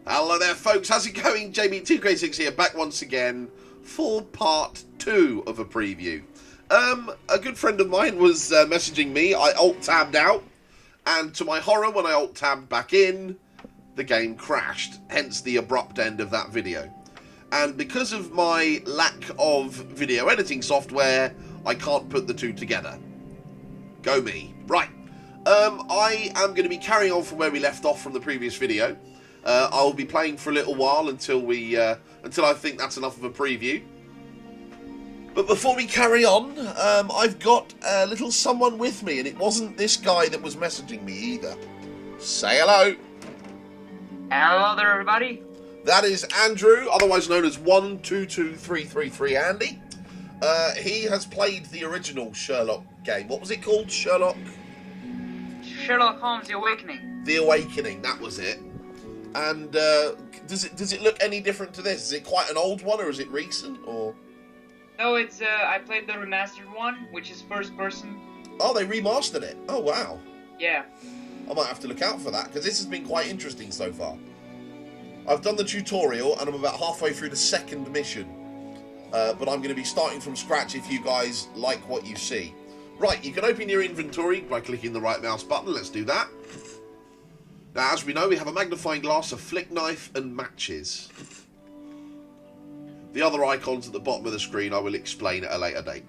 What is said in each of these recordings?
Hello there, folks. How's it going? JB2K6 here, back once again for part 2 of a preview. A good friend of mine was messaging me. I alt-tabbed out, and to my horror, when I alt-tabbed back in, the game crashed, hence the abrupt end of that video. And because of my lack of video editing software, I can't put the two together. Go me. Right. I am going to be carrying on from where we left off from the previous video. I will be playing for a little while until I think that's enough of a preview. But before we carry on, I've got a little someone with me, and it wasn't this guy that was messaging me either. Say hello. Hello there, everybody. That is Andrew, otherwise known as 122333 Andy. He has played the original Sherlock game. What was it called? Sherlock Sherlock Holmes: The Awakening. The Awakening, that was it. And does it look any different to this? Is it quite an old one, or is it recent, or? No, it's I played the remastered one, which is first person. Oh, they remastered it. Oh, wow. Yeah. I might have to look out for that, because this has been quite interesting so far. I've done the tutorial, and I'm about halfway through the second mission. But I'm going to be starting from scratch if you guys like what you see. Right, you can open your inventory by clicking the right mouse button. Let's do that. Now, as we know, we have a magnifying glass, a flick knife, and matches. The other icons at the bottom of the screen I will explain at a later date.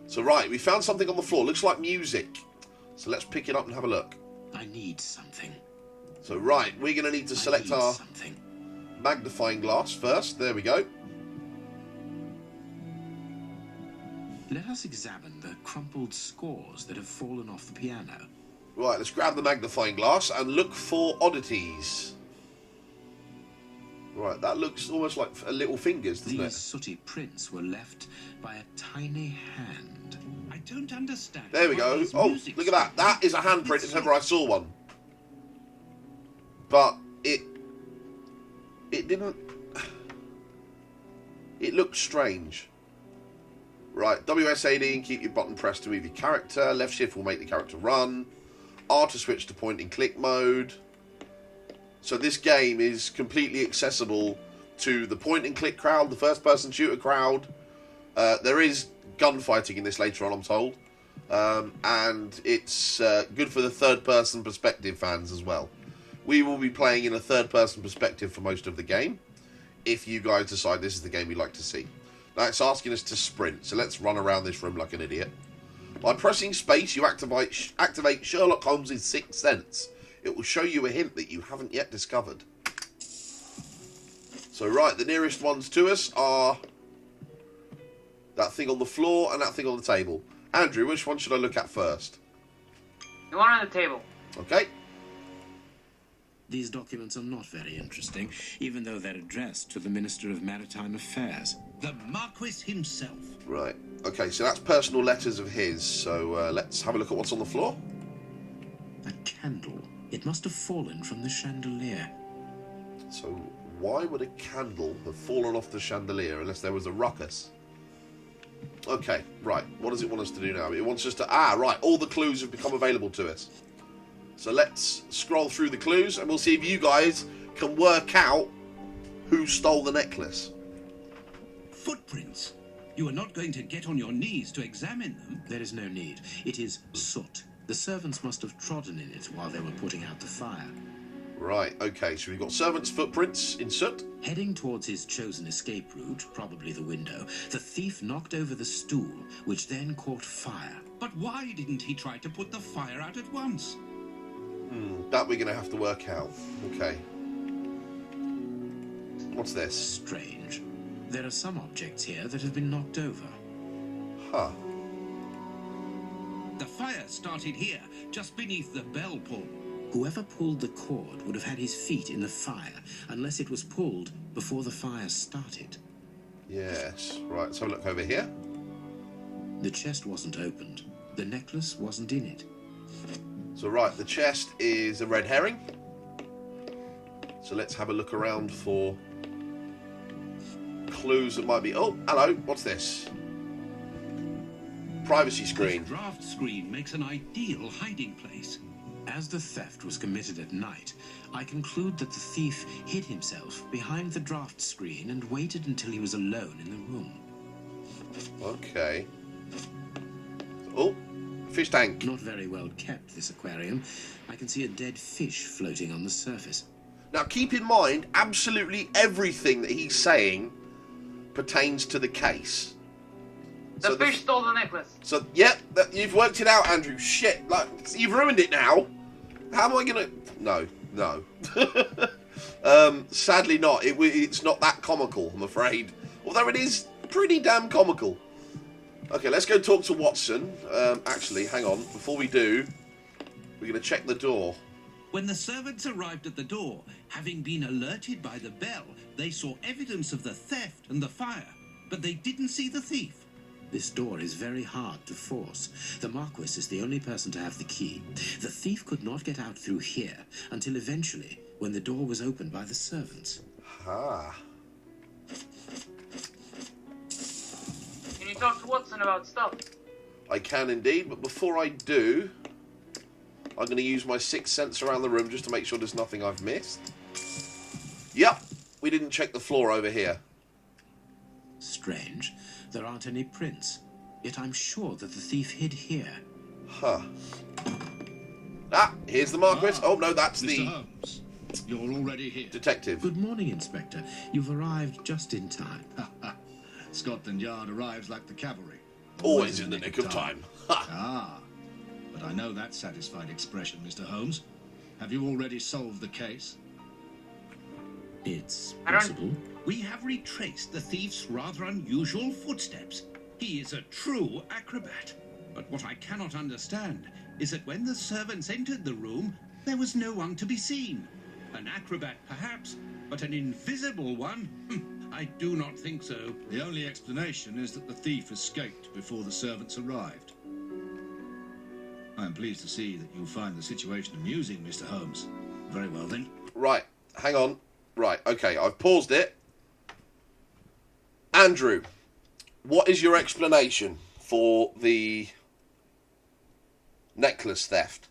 So, right, we found something on the floor. Looks like music. So let's pick it up and have a look. I need something. So, right, we're going to need to select our magnifying glass first. There we go. Let us examine the crumpled scores that have fallen off the piano. Right, let's grab the magnifying glass and look for oddities. Right, that looks almost like little fingers, doesn't it? These sooty prints were left by a tiny hand. I don't understand. There we go. Oh, look at that. That is a handprint if ever I saw one. But it didn't... It looked strange. Right, WSAD and keep your button pressed to move your character. Left shift will make the character run. R to switch to point and click mode. So this game is completely accessible to the point and click crowd, the first person shooter crowd. There is gunfighting in this later on, I'm told. And it's good for the third person perspective fans as well. We will be playing in a third person perspective for most of the game, if you guys decide this is the game you'd like to see. Now it's asking us to sprint, so let's run around this room like an idiot. By pressing space, you activate Sherlock Holmes' sixth sense. It will show you a hint that you haven't yet discovered. So right, the nearest ones to us are that thing on the floor and that thing on the table. Andrew, which one should I look at first? The one on the table. Okay. These documents are not very interesting, even though they're addressed to the Minister of Maritime Affairs. The Marquis himself. Right. Okay, so that's personal letters of his. So let's have a look at what's on the floor. A candle. It must have fallen from the chandelier. So why would a candle have fallen off the chandelier unless there was a ruckus? Okay, right. What does it want us to do now? It wants us to... Ah, right. All the clues have become available to us. So let's scroll through the clues and we'll see if you guys can work out who stole the necklace. Footprints. You are not going to get on your knees to examine them. There is no need. It is soot. The servants must have trodden in it while they were putting out the fire. Right, okay, so we've got servants' footprints in soot. Heading towards his chosen escape route, probably the window, the thief knocked over the stool, which then caught fire. But why didn't he try to put the fire out at once? That we're going to have to work out. Okay. What's this? Strange. There are some objects here that have been knocked over. Huh. The fire started here, just beneath the bell pull. Whoever pulled the cord would have had his feet in the fire, unless it was pulled before the fire started. Yes. Right, let's have a look over here. The chest wasn't opened. The necklace wasn't in it. So, right, the chest is a red herring. So let's have a look around for clues that might be... Oh, hello, what's this? Privacy screen. This draft screen makes an ideal hiding place. As the theft was committed at night, I conclude that the thief hid himself behind the draft screen and waited until he was alone in the room. Okay. Oh, fish tank. Not very well kept, this aquarium. I can see a dead fish floating on the surface. Now, keep in mind, absolutely everything that he's saying pertains to the case. The fish stole the necklace. So, yep, you've worked it out, Andrew. Shit, like, you've ruined it now. How am I gonna... No. Sadly not. It's not that comical, I'm afraid. Although it is pretty damn comical. Okay, let's go talk to Watson. Actually, hang on. Before we do, we're going to check the door. When the servants arrived at the door, having been alerted by the bell, they saw evidence of the theft and the fire, but they didn't see the thief. This door is very hard to force. The Marquis is the only person to have the key. The thief could not get out through here until eventually, when the door was opened by the servants. Ah. Can you talk to Watson about stuff? I can indeed, but before I do, I'm going to use my sixth sense around the room just to make sure there's nothing I've missed. Yep, we didn't check the floor over here. Strange. There aren't any prints. Yet I'm sure that the thief hid here. Huh. Ah, here's the Marquis. Oh, no, that's Mr. the Holmes, you're already here. detective. Good morning, Inspector. You've arrived just in time. Scotland Yard arrives like the cavalry. Always in the nick of time. Ha. Ah, but I know that satisfied expression, Mr. Holmes. Have you already solved the case? It's I don't- possible. We have retraced the thief's rather unusual footsteps. He is a true acrobat. But what I cannot understand is that when the servants entered the room, there was no one to be seen. An acrobat, perhaps, but an invisible one? I do not think so. The only explanation is that the thief escaped before the servants arrived. I am pleased to see that you find the situation amusing, Mr. Holmes. Very well, then. Right, hang on. Right, okay, I've paused it. Andrew, what is your explanation for the necklace theft?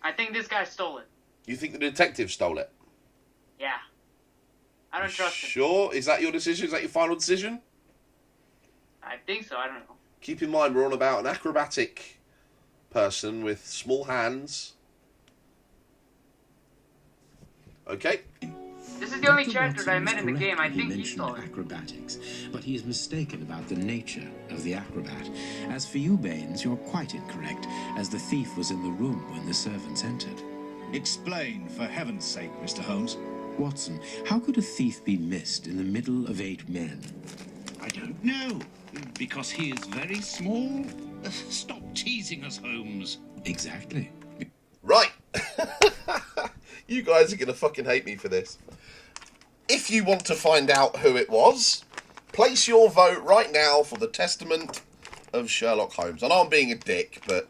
I think this guy stole it. You think the detective stole it? Yeah. I don't trust him. Sure? Is that your decision? Is that your final decision? I think so. I don't know. Keep in mind, we're on about an acrobatic person with small hands. Okay. This is the only Dr. character that I Watson met in the was game. I correct think when he he stole mentioned it. acrobatics, but he is mistaken about the nature of the acrobat. As for you, Baines, you're quite incorrect, as the thief was in the room when the servants entered. Explain, for heaven's sake, Mr. Holmes. Watson, how could a thief be missed in the middle of 8 men? I don't know. Because he is very small? Stop teasing us, Holmes. Exactly. Right. You guys are going to fucking hate me for this. If you want to find out who it was, place your vote right now for the Testament of Sherlock Holmes. I know I'm being a dick, but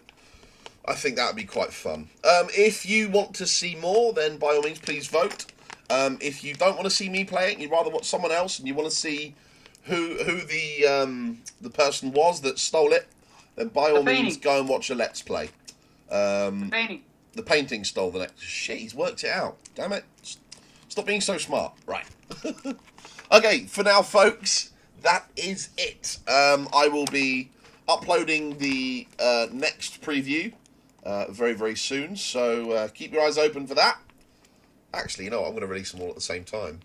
I think that would be quite fun. If you want to see more, then by all means, please vote. If you don't want to see me play it, and you'd rather watch someone else, and you want to see who the person was that stole it, then by all means, go and watch a Let's Play. The painting. The painting stole the next. Shit, he's worked it out. Damn it. Stop being so smart. Right. Okay, for now, folks, that is it. I will be uploading the next preview very, very soon. So keep your eyes open for that. Actually, you know what? I'm going to release them all at the same time.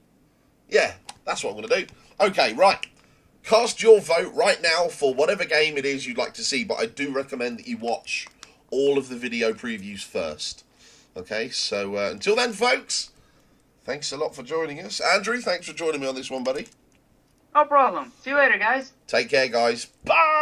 Yeah, that's what I'm going to do. Okay, right. Cast your vote right now for whatever game it is you'd like to see. But I do recommend that you watch all of the video previews first. Okay, so until then, folks, thanks a lot for joining us. Andrew, thanks for joining me on this one, buddy. No problem. See you later, guys. Take care, guys. Bye!